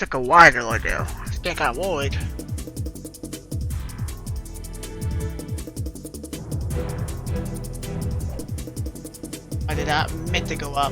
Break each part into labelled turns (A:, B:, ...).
A: Took a while to do. I think I would. I did not meant to go up.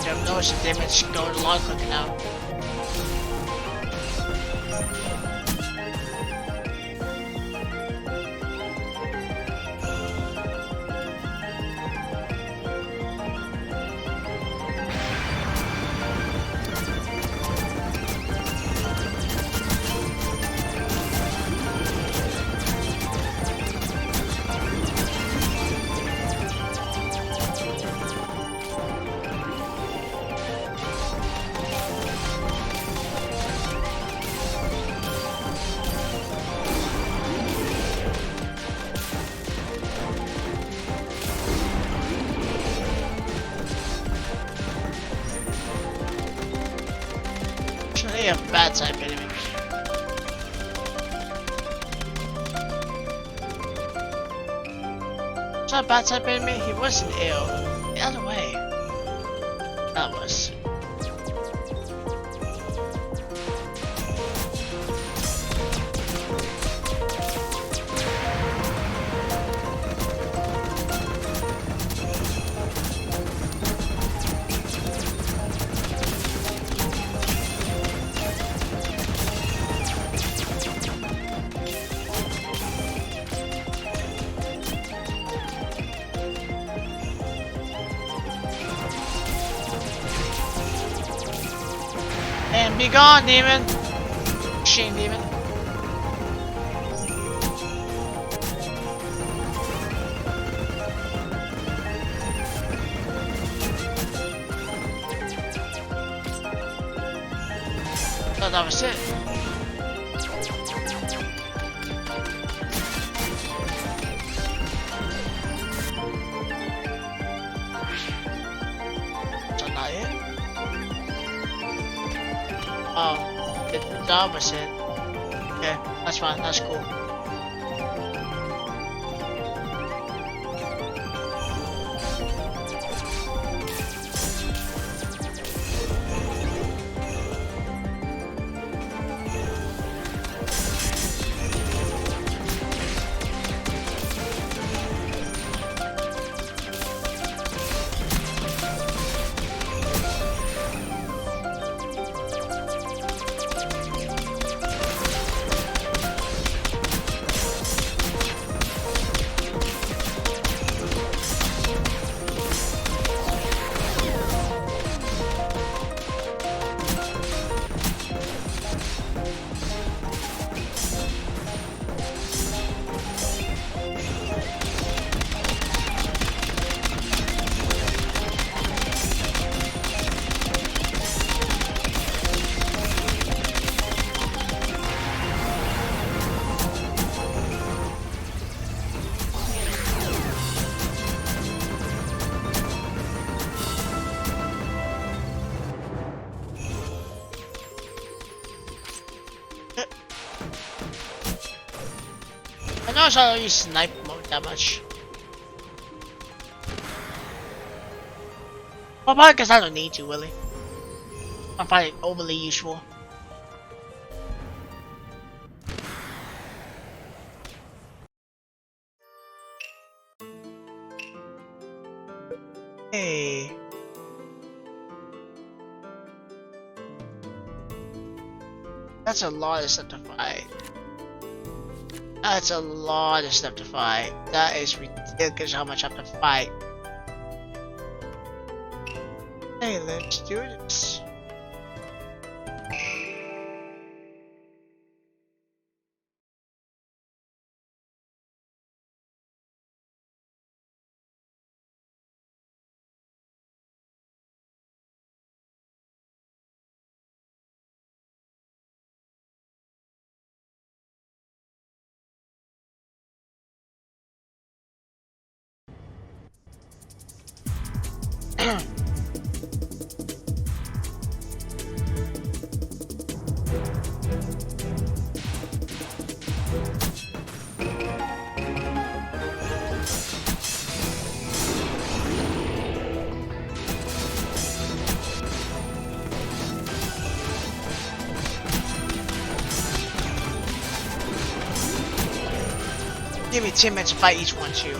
A: I've noticed the damage going a lot quicker now. Actually, a bad type enemy. It's not a bad type enemy, he wasn't ill. The other way. That was. And be gone, demon! Machine demon. Oh, that was it. That's not it. Oh, the opposite. Okay, that's fine, that's cool. I notice I don't use snipe mode that much. Well, probably because I don't need to, really. I find it overly useful. Hey. That's a lot of stuff to fight. That's a lot of stuff to fight. That is ridiculous how much I have to fight. Hey, let's do this. Give me 10 minutes to fight each one too.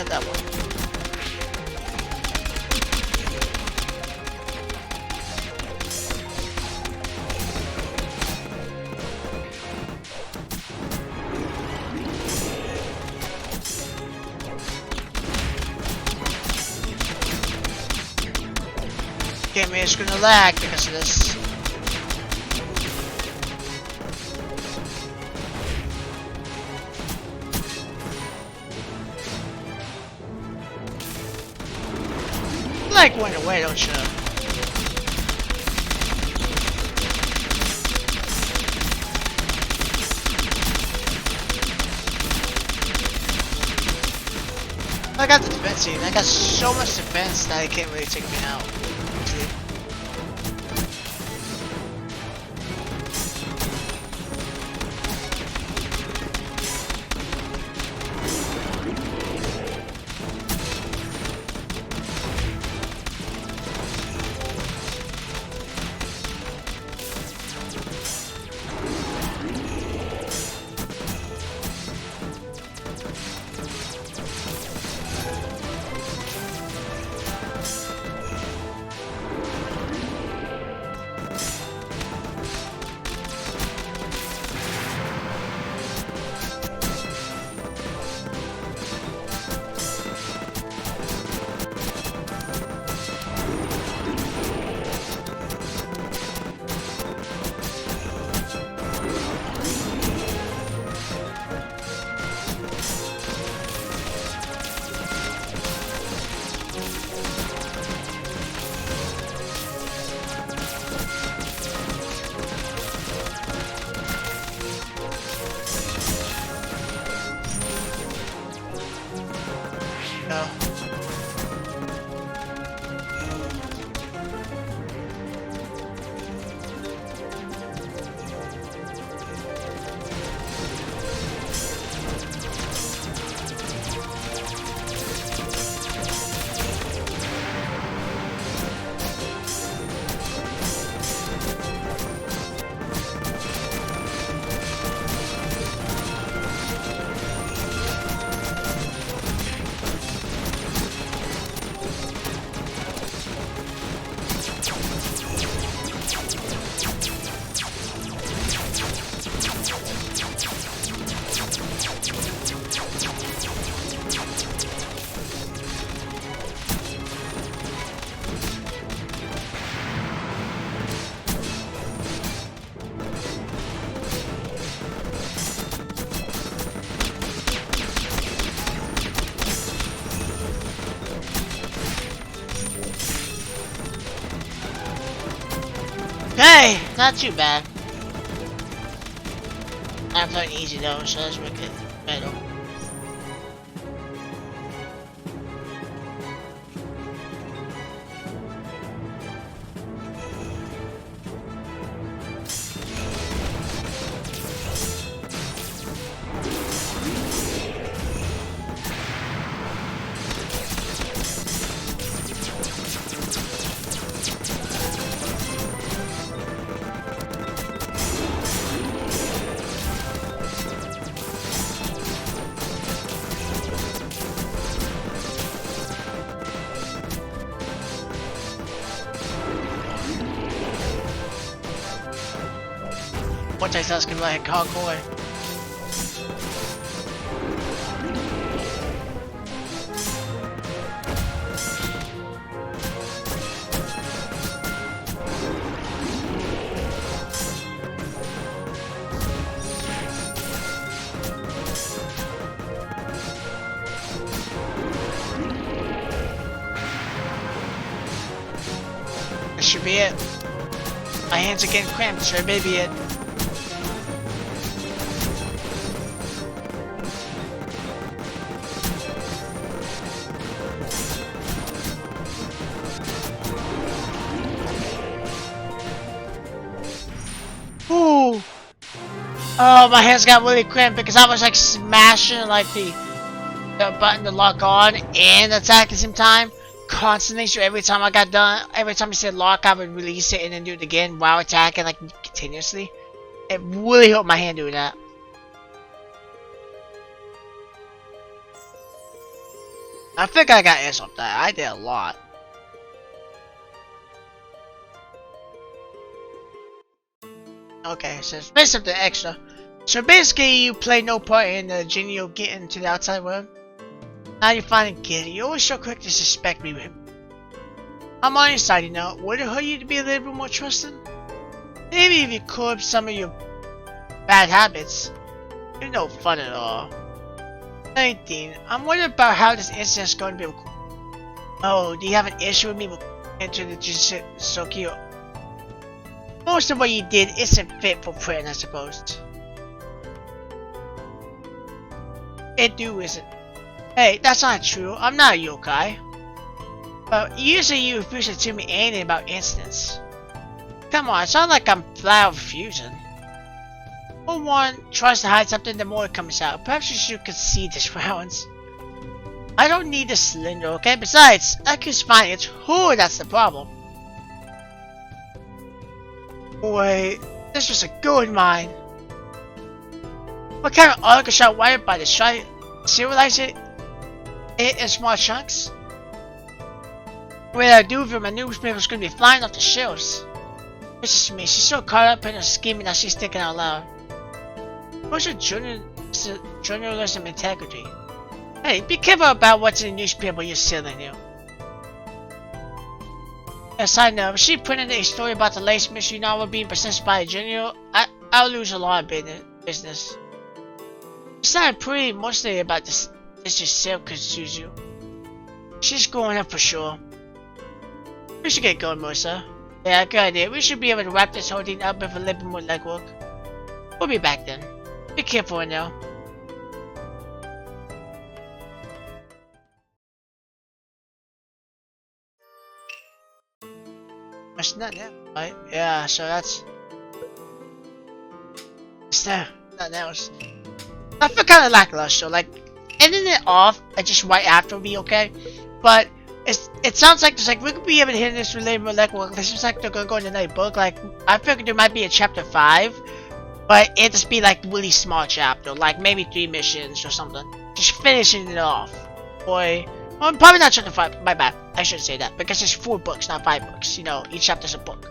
A: That one. Game is gonna lag because of this. Like went away, don't you? I got the defense team. I got so much defense that it can't really take me out. No. Hey, not too bad. I'm playing easy though, so let's make it better. multi that's gonna be like hardcore. That should be it. My hands are getting cramped, so maybe it. Ooh. Oh, my hands got really cramped because I was like smashing like the button to lock on and attack at the same time. Constantly, so every time I got done, every time I said lock, I would release it and then do it again while attacking like continuously. It really helped my hand doing that. I think I got S off that. I did a lot. Okay, so it's based something extra. So basically, you play no part in the Genio getting to the outside world. Now you finally get it. You're always so quick to suspect me with him. I'm on your side, you know. Would it hurt you to be a little bit more trusting? Maybe if you curb some of your bad habits. You're no fun at all. 19. I'm worried about how this incident's going to be. Oh, do you have an issue with me entering the Jisokyo? Most of what you did isn't fit for print, I suppose. It isn't. Hey, that's not true. I'm not a yokai. But usually you refuse to tell me anything about incidents. Come on, it's not like I'm flat out refusing. For one tries to hide something, the more it comes out. Perhaps you should concede this rounds. I don't need the cylinder, okay? Besides, I can find it's who that's the problem. Wait, this was a good mine. What kind of article shot wired by the shot? Serialize it in small chunks? What I do with my newspaper's gonna be flying off the shelves. This is me. She's so caught up in her scheming that she's thinking out loud. What's your journalism integrity? Hey, be careful about what's in the newspaper you're selling here. As I know, if she printed a story about the latest mystery novel being possessed by a general, I'll lose a lot of business. It's not pretty mostly about this yourself, Suzu. She's going up for sure. We should get going, Musa. Yeah, good idea. We should be able to wrap this whole thing up with a little bit more legwork. We'll be back then. Be careful now. That's not that, right? Yeah, so that's... It's there. Nothing else. I feel kind of lackluster, like, ending it off just right after would be okay, but it sounds like there's like, we could be able to hit this related with legwork. This seems like they're gonna go in the night book, like, I figured there might be a chapter 5, but it'd just be like really small chapter, like maybe 3 missions or something. Just finishing it off. Boy, well, probably not chapter 5, my bad, I should say that, because it's 4 books, not 5 books, you know, each chapter's a book.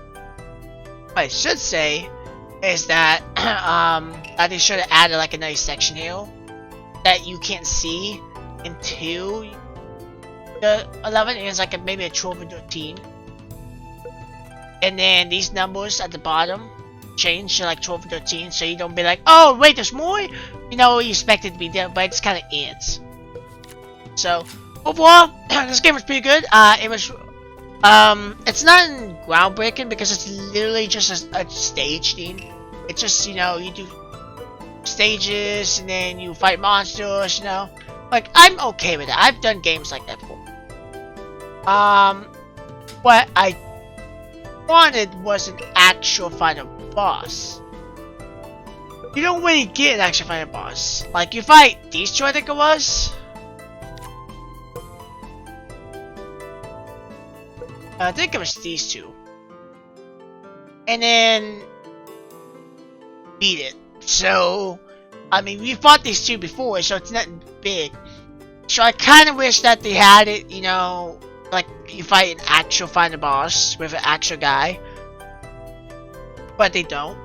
A: What I should say is that, that they should have added like a nice section here that you can't see until the 11 is like maybe a 12 or 13. And then these numbers at the bottom change to like 12 or 13, so you don't be like, oh wait, there's more? You know, you expect it to be there, but it just kind of ends. So, overall, this game was pretty good. It was, it's not groundbreaking because it's literally just a stage theme. It's just, you know, you do stages and then you fight monsters, you know. Like, I'm okay with that. I've done games like that before. What I wanted was an actual final boss. You don't really get an actual final boss. Like, you fight these two, I think it was. I think it was these two. And then beat it. So, I mean, we fought these two before, so it's nothing big. So I kind of wish that they had it, you know, like you fight an actual final boss with an actual guy. But they don't.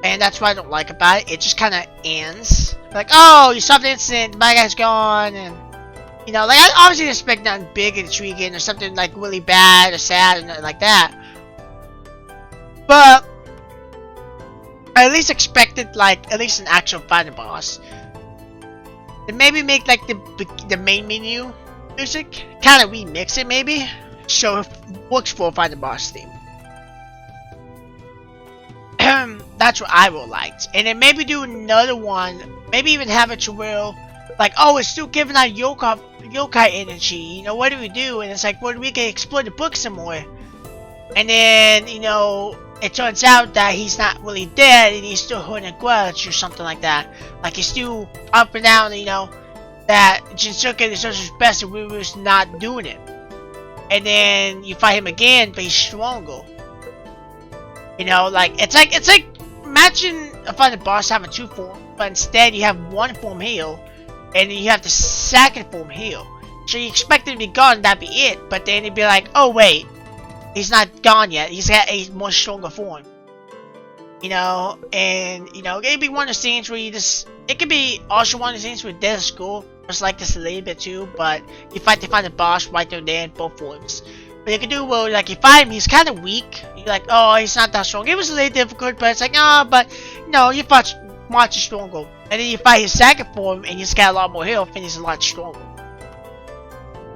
A: And that's what I don't like about it. It just kind of ends. Like, oh, you solved the incident, the bad guy's gone, and you know, like, I obviously didn't expect nothing big and intriguing or something like really bad or sad or nothing like that. But I at least expected like at least an actual final boss. And maybe make like the main menu music, kind of remix it maybe, so it works for a final boss theme. That's what I would like. And then maybe do another one. Maybe even have it to where, like, oh, it's still giving out yokai energy. You know, what do we do? And it's like, well, we can explore the book some more. And then, you know, it turns out that he's not really dead and he's still holding a grudge or something like that. Like, he's still up and down, you know, that Jinsuke is such his best and Ryu's not doing it. And then you fight him again, but he's stronger. You know, like, it's like, imagine a final boss having two forms, but instead you have one form heal, and then you have the second form heal. So you expect him to be gone, that'd be it, but then it'd be like, oh wait, he's not gone yet, he's got a more stronger form. You know, and, you know, it'd be one of the scenes where you just, it could be also one of the scenes where dead at school, just like this a little bit too, but you fight the final boss right there in both forms. But you can do, well, like, you fight him, he's kind of weak. You're like, oh, he's not that strong. It was a little difficult, but it's like, oh, but, no, you fight much stronger. And then you fight his second form, and he's got a lot more health, and he's a lot stronger.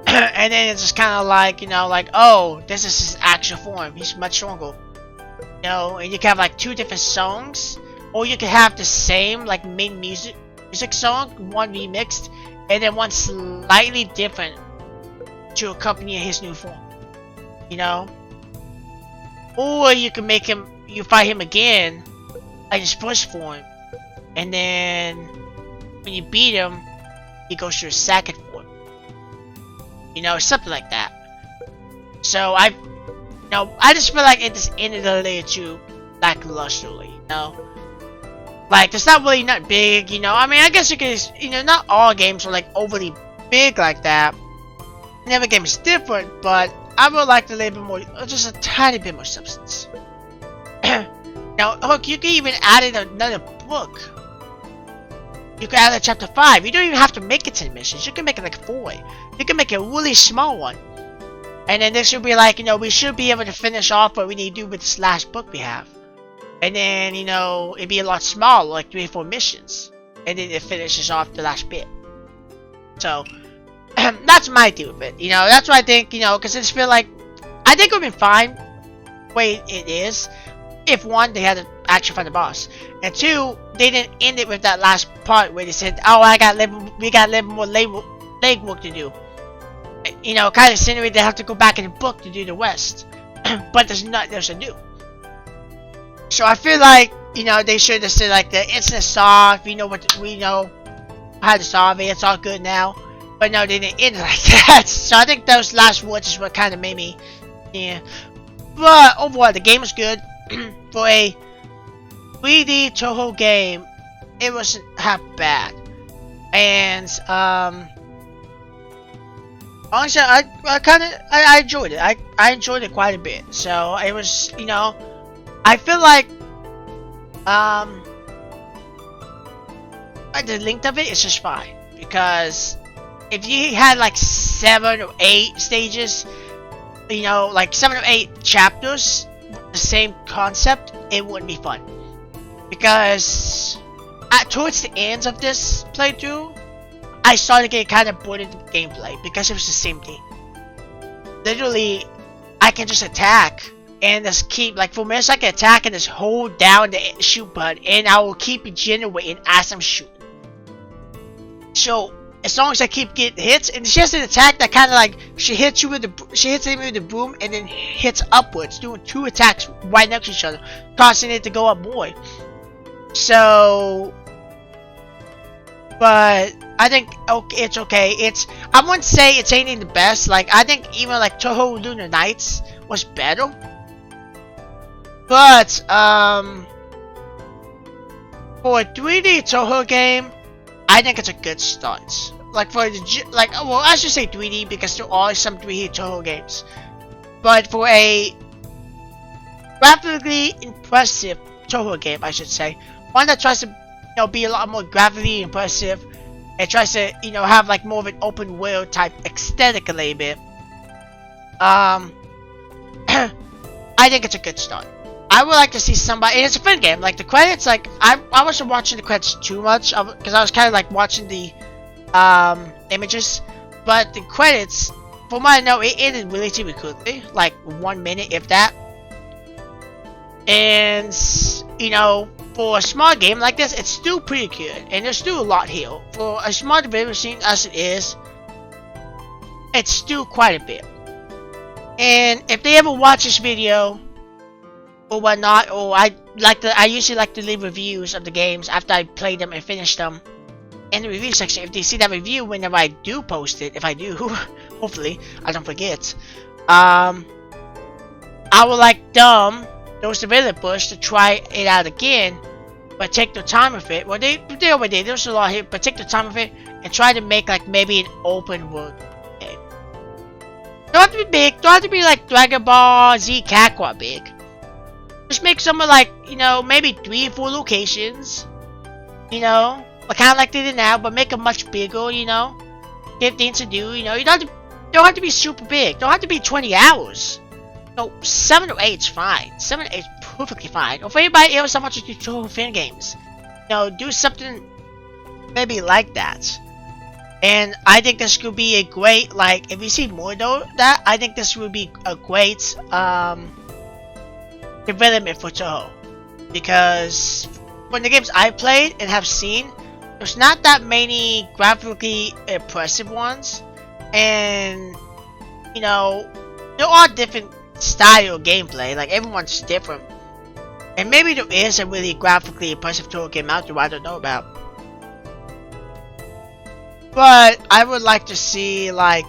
A: And then it's just kind of like, you know, like, oh, this is his actual form. He's much stronger. You know, and you can have, like, two different songs. Or you can have the same, like, main music song, one remixed, and then one slightly different to accompany his new form. You know, or you can make him, you fight him again like his first form, and then when you beat him, he goes to his second form. You know, something like that. So I just feel like it just ended a little too lacklusterly. You know, like it's not really not big. You know, I mean, I guess you could, you know, not all games are like overly big like that. And every game is different, but I would like a little bit more, just a tiny bit more substance. Now, look, you can even add in another book. You can add a chapter 5. You don't even have to make it 10 missions. You can make it like 4. You can make a really small one. And then this should be like, you know, we should be able to finish off what we need to do with this last book we have. And then, you know, it'd be a lot smaller, like 3 or 4 missions. And then it finishes off the last bit. So, that's my deal with it, you know, that's what I think, you know, because I just feel like, I think it would be fine, the way it is, if one, they had to actually find the boss, and two, they didn't end it with that last part where they said, oh, we got a little more leg work to do, you know, kind of insinuate they have to go back in the book to do the rest, but there's a do. So I feel like, you know, they should have said, like, the incident solved, we know how to solve it, it's all good now. But no, they didn't end it like that. So I think those last words is what kind of made me, yeah. But overall, the game was good. For a 3D Touhou game, it wasn't half bad. And honestly, I enjoyed it. I enjoyed it quite a bit. So it was, you know, I feel like the length of it is just fine, because if you had like 7 or 8 stages, you know, like 7 or 8 chapters, the same concept, it wouldn't be fun. Because towards the ends of this playthrough, I started getting kind of bored of the gameplay because it was the same thing. Literally, I can just attack and just keep, like, for minutes I can attack and just hold down the shoot button, and I will keep regenerating as I'm shooting. So as long as I keep getting hits, and she has an attack that kind of like, she hits him with the boom and then hits upwards, doing 2 attacks right next to each other, causing it to go up more. So, but I think it's okay. I wouldn't say it's anything the best. Like, I think even like Touhou Lunar Nights was better. But for a 3D Touhou game, I think it's a good start. Like for the, like, well, I should say 3D because there are some 3D Touhou games. But for a graphically impressive Touhou game, I should say. One that tries to, be a lot more graphically impressive. It tries to, have like more of an open world type aesthetic a little bit. I think it's a good start. I would like to see somebody, and it's a fun game. Like the credits, like I wasn't watching the credits too much because I was kind of like watching the images, but the credits, from what I know, it ended relatively quickly, like 1 minute if that. And for a small game like this, it's still pretty good, and there's still a lot here. For a small developer scene as it is, it's still quite a bit. And if they ever watch this video or whatnot, or I usually like to leave reviews of the games after I play them and finish them in the review section. If they see that review whenever I do post it, if I do, hopefully I don't forget, I would like those developers to try it out again, but take their time with it. Well, they already did. There's a lot here, but take the time with it and try to make like maybe an open world game. Don't have to be big. Don't have to be like Dragon Ball Z Kakarot big. Just make some of like maybe 3 or 4 locations. Kind of like they did now, but make them much bigger. Give things to do. You don't have to be super big. Don't have to be 20 hours. No, 7 or 8 is fine. 7 or 8 is perfectly fine. Or for anybody else that wants to do Touhou fan games, do something maybe like that. And I think this could be a great, like, if you see more though, I think this would be a great development for Touhou. Because from the games I played and have seen, there's not that many graphically impressive ones. And, there are different style gameplay, like everyone's different, and maybe there is a really graphically impressive Touhou game out there I don't know about, but I would like to see like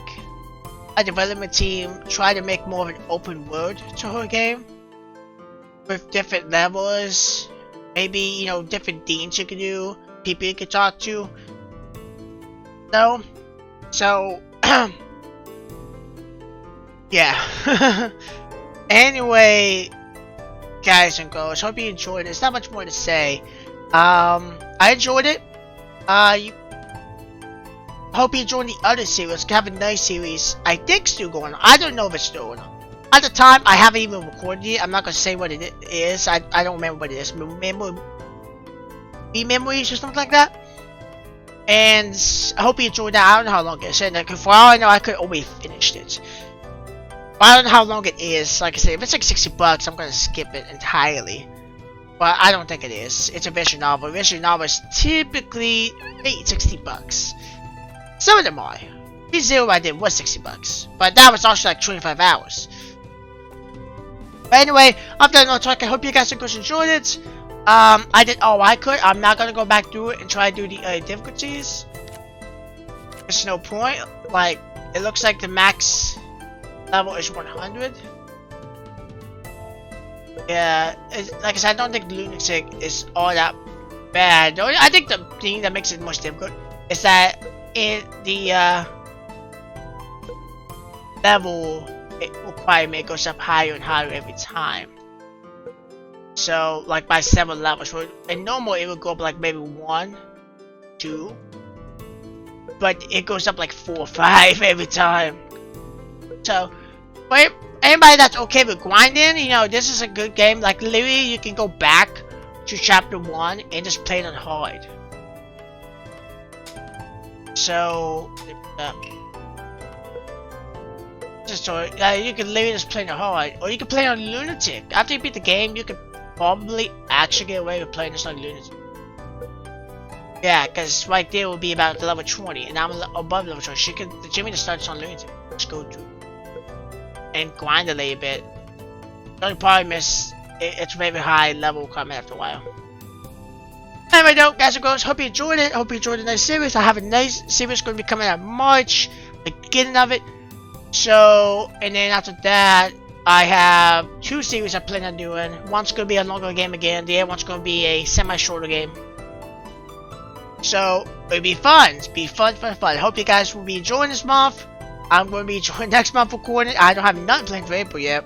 A: a development team try to make more of an open world Touhou game with different levels, maybe different themes you can do, people you can talk to. So yeah. Anyway, guys and girls, hope you enjoyed it. There's not much more to say. I enjoyed it. I hope you enjoyed the other series. We have a nice series, I think, still going on. I don't know if it's still going on. At the time, I haven't even recorded it. I'm not gonna say what it is. I don't remember what it is. Memories or something like that. And I hope you enjoyed that. I don't know how long it is. And for all I know, I could already finished it. I don't know how long it is. Like I said, if it's like $60, I'm gonna skip it entirely. But I don't think it is. It's a visual novel. Visual novels typically $60. Some of them are. Zero I did was $60, but that was also like 25 hours. But anyway, I'm done no talk. I hope you guys enjoyed it. I did all I could. I'm not gonna go back through it and try to do the difficulties. There's no point. Like, it looks like the max level is 100. Yeah, like I said, I don't think Lunatic is all that bad. I think the thing that makes it most difficult is that the level requirement goes up higher and higher every time. So, like by 7 levels. In normal, it would go up like maybe 1, 2, but it goes up like 4 or 5 every time. So, but anybody that's okay with grinding, this is a good game. Like literally, you can go back to chapter 1 and just play it on hard. So, you can literally just play it on hard, or you can play it on Lunatic. After you beat the game, you can probably actually get away with playing this on Lunatic. Yeah, because right there will be about level 20, and I'm above level 20. Jimmy just starts on Lunatic. Just go through and grind a little bit. The only problem is it's very high level coming after a while. Anyway though, guys and girls, hope you enjoyed it. Hope you enjoyed the nice series. I have a nice series going to be coming out in March, the beginning of it. So, and then after that, I have 2 series I plan on doing. One's going to be a longer game again. The other one's going to be a semi-shorter game. So, it'll be fun. It'll be fun. I hope you guys will be enjoying this month. I'm going to be enjoying next month recording. I don't have nothing planned for April yet.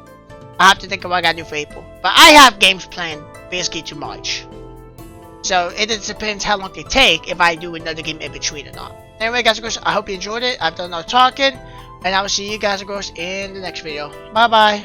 A: I have to think of what I got to do for April. But I have games planned basically too much. So it just depends how long they take if I do another game in between or not. Anyway, guys and girls, I hope you enjoyed it. I've done enough talking, and I will see you guys and girls in the next video. Bye bye.